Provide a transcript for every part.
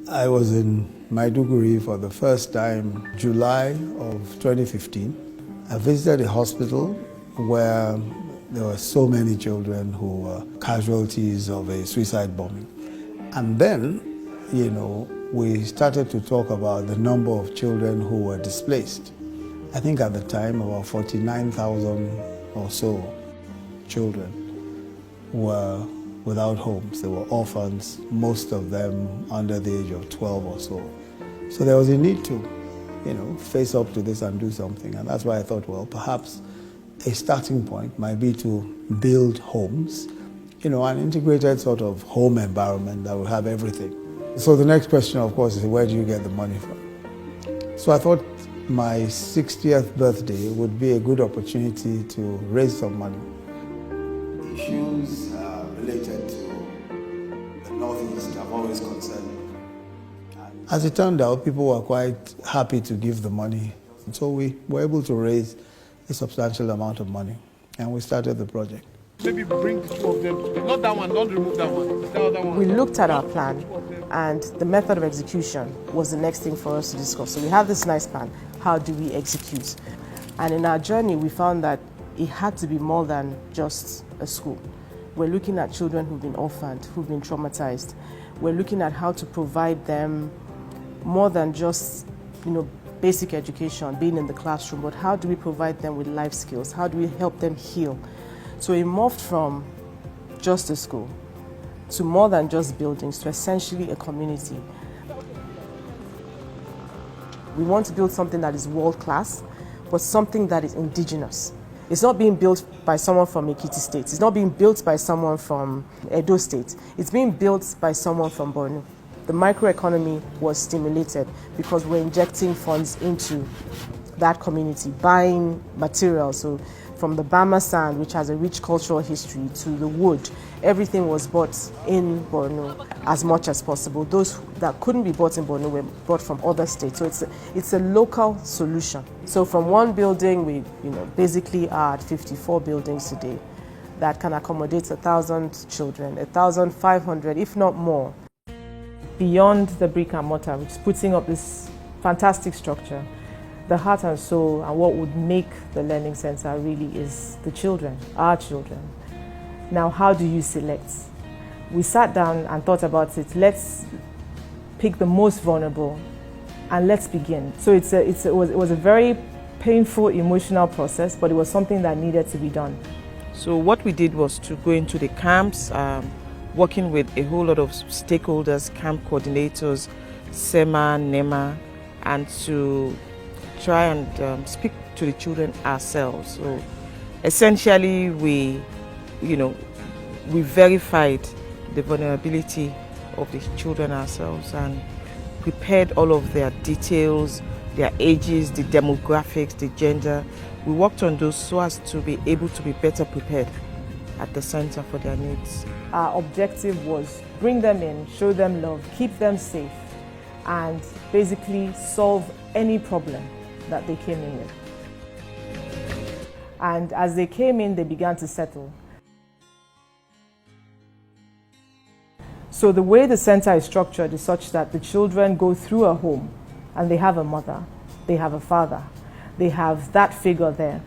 I was in Maiduguri for the first time July of 2015. I visited a hospital where there were so many children who were casualties of a suicide bombing. And then, we started to talk about the number of children who were displaced. I think at the time about 49,000 or so children were without homes. They were orphans, most of them under the age of 12 or so. So there was a need to, face up to this and do something. And that's why I thought, well, perhaps a starting point might be to build homes, an integrated sort of home environment that will have everything. So the next question, of course, is where do you get the money from? So I thought my 60th birthday would be a good opportunity to raise some money. Issues related to the Northeast have always concerned me. As it turned out, people were quite happy to give the money. So we were able to raise a substantial amount of money, and we started the project. Maybe bring the two of them together. Not that one, don't remove that one. It's the other one. We looked at our plan, and the method of execution was the next thing for us to discuss. So we have this nice plan. How do we execute? And in our journey, we found that it had to be more than just a school. We're looking at children who've been orphaned, who've been traumatized. We're looking at how to provide them more than just, basic education, being in the classroom, but how do we provide them with life skills? How do we help them heal? So it morphed from just a school to more than just buildings, to essentially a community. We want to build something that is world-class, but something that is indigenous. It's not being built by someone from Ekiti State. It's not being built by someone from Edo State. It's being built by someone from Borno. The microeconomy was stimulated because we're injecting funds into that community, buying materials. So from the Bama sand, which has a rich cultural history, to the wood, everything was bought in Borno as much as possible. Those that couldn't be bought in Borno were bought from other states. So it's a local solution. So from one building, we basically are at 54 buildings today that can accommodate 1,000 children, 1,500, if not more. Beyond the brick and mortar, which is putting up this fantastic structure, the heart and soul and what would make the learning center really is the children, our children. Now, how do you select? We sat down and thought about it. Let's pick the most vulnerable and let's begin. So it was a very painful, emotional process, but it was something that needed to be done. So what we did was to go into the camps, working with a whole lot of stakeholders, camp coordinators, SEMA, NEMA, and to try and speak to the children ourselves. So essentially we verified the vulnerability of the children ourselves and prepared all of their details, their ages, the demographics, the gender. We worked on those so as to be able to be better prepared at the center for their needs. Our objective was bring them in, show them love, keep them safe, and basically solve any problem that they came in with. And as they came in, they began to settle. So the way the center is structured is such that the children go through a home and they have a mother, they have a father, they have that figure there.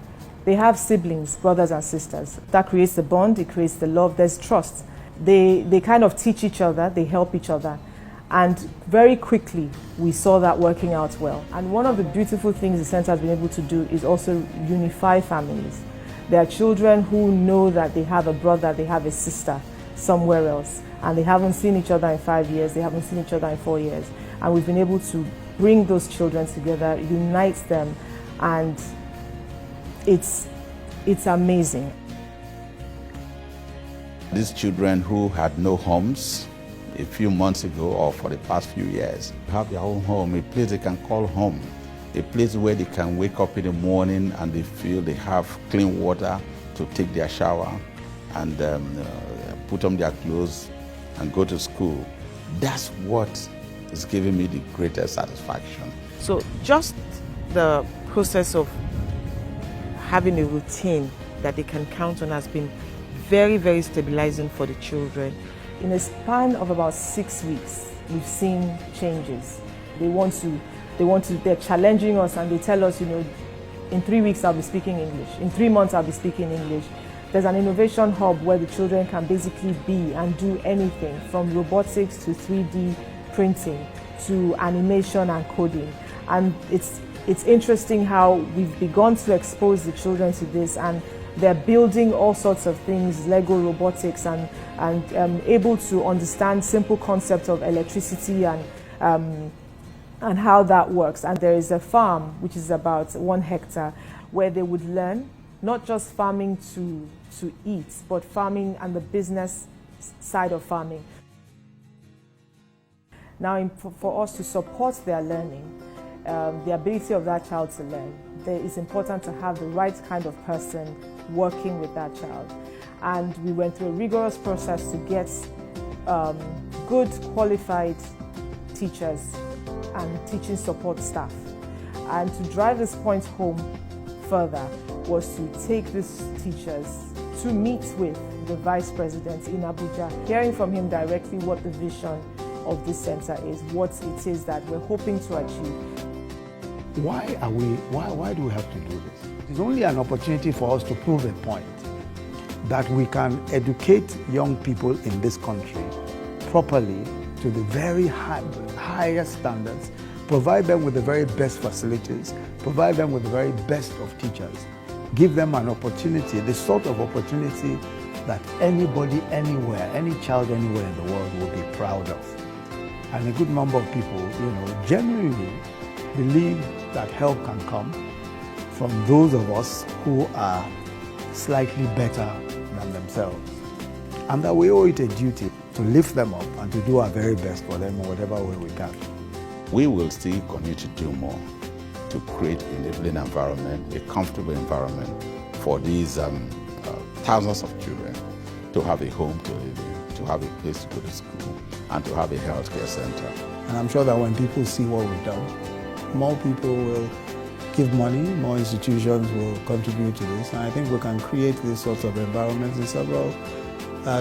They have siblings, brothers and sisters. That creates the bond, it creates the love, there's trust. They kind of teach each other, they help each other. And very quickly, we saw that working out well. And one of the beautiful things the center has been able to do is also unify families. There are children who know that they have a brother, they have a sister somewhere else, and they haven't seen each other in 5 years, they haven't seen each other in 4 years. And we've been able to bring those children together, unite them, and it's amazing. These children who had no homes a few months ago or for the past few years have their own home, a place they can call home, a place where they can wake up in the morning and they feel they have clean water to take their shower and put on their clothes and go to school. That's what is giving me the greatest satisfaction. So just the process of having a routine that they can count on has been very, very stabilizing for the children. In a span of about 6 weeks, we've seen changes. They're challenging us and they tell us, in 3 weeks I'll be speaking English. In 3 months I'll be speaking English. There's an innovation hub where the children can basically be and do anything from robotics to 3D printing to animation and coding. And it's interesting how we've begun to expose the children to this, and they're building all sorts of things, Lego robotics, and able to understand simple concepts of electricity and how that works. And there is a farm, which is about 1 hectare, where they would learn not just farming to eat, but farming and the business side of farming. Now, for us to support their learning, the ability of that child to learn, it's important to have the right kind of person working with that child. And we went through a rigorous process to get good qualified teachers and teaching support staff. And to drive this point home further was to take these teachers to meet with the Vice President in Abuja, hearing from him directly what the vision of this center is, what it is that we're hoping to achieve. Why do we have to do this? It's only an opportunity for us to prove a point that we can educate young people in this country properly to the very highest standards, provide them with the very best facilities, provide them with the very best of teachers, give them an opportunity, the sort of opportunity that anybody, anywhere, any child anywhere in the world will be proud of. And a good number of people, genuinely believe that help can come from those of us who are slightly better than themselves. And that we owe it a duty to lift them up and to do our very best for them in whatever way we can. We will still continue to do more to create a enabling environment, a comfortable environment for these thousands of children to have a home to live in, to have a place to go to school, and to have a healthcare center. And I'm sure that when people see what we've done, more people will give money, more institutions will contribute to this, and I think we can create these sorts of environments in several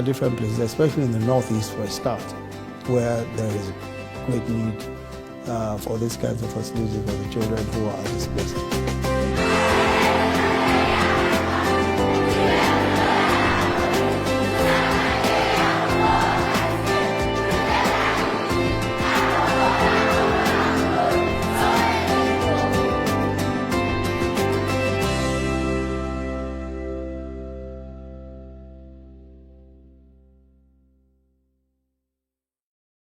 different places, especially in the Northeast for a start, where there is great need for these kinds of facilities for the children who are displaced.